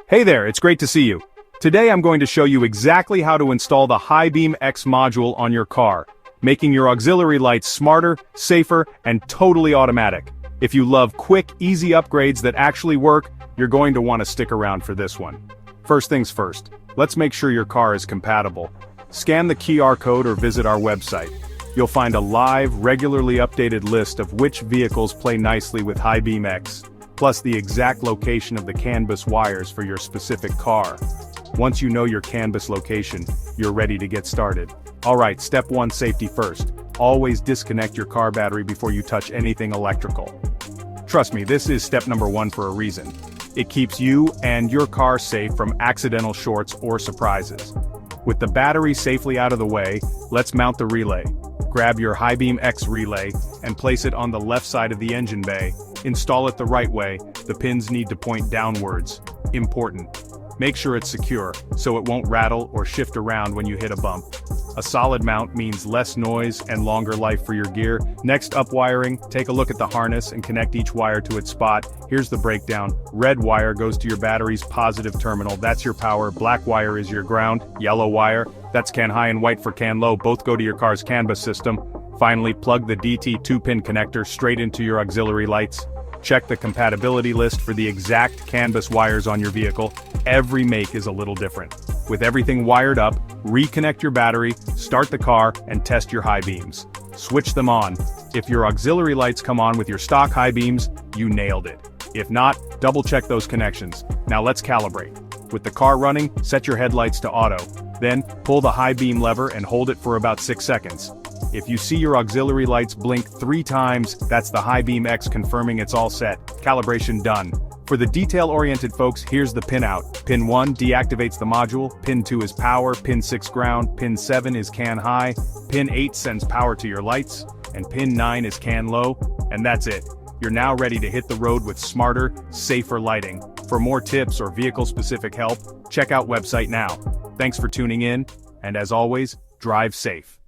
Hey there, it's great to see you. Today I'm going to show you exactly how to install the Highbeam X module on your car, making your auxiliary lights smarter, safer, and totally automatic. If you love quick, easy upgrades that actually work, you're going to want to stick around for this one. First things first, let's make sure your car is compatible. Scan the QR code or visit our website. You'll find a live, regularly updated list of which vehicles play nicely with Highbeam X, plus the exact location of the CANbus wires for your specific car. Once you know your CANbus location, you're ready to get started. Alright, step 1, safety first. Always disconnect your car battery before you touch anything electrical. Trust me, this is step number 1 for a reason. It keeps you and your car safe from accidental shorts or surprises. With the battery safely out of the way, let's mount the relay. Grab your Highbeam X relay and place it on the left side of the engine bay. Install it the right way, the pins need to point downwards. Important. Make sure it's secure, so it won't rattle or shift around when you hit a bump. A solid mount means less noise and longer life for your gear. Next, up wiring, take a look at the harness and connect each wire to its spot. Here's the breakdown. Red wire goes to your battery's positive terminal, that's your power. Black wire is your ground. Yellow wire, that's CAN high, and white for CAN low, both go to your car's CANbus system. Finally, plug the DT 2-pin connector straight into your auxiliary lights. Check the compatibility list for the exact CANbus wires on your vehicle. Every make is a little different. With everything wired up, reconnect your battery, start the car, and test your high beams. Switch them on. If your auxiliary lights come on with your stock high beams, you nailed it. If not, double check those connections. Now let's calibrate. With the car running, set your headlights to auto. Then, pull the high beam lever and hold it for about 6 seconds. If you see your auxiliary lights blink 3 times, that's the Highbeam X confirming it's all set. Calibration done. For the detail-oriented folks, here's the pin out. Pin 1 deactivates the module, pin 2 is power, pin 6 ground, pin 7 is CAN high, pin 8 sends power to your lights, and pin 9 is CAN low, and that's it. You're now ready to hit the road with smarter, safer lighting. For more tips or vehicle-specific help, check out website now. Thanks for tuning in, and as always, drive safe.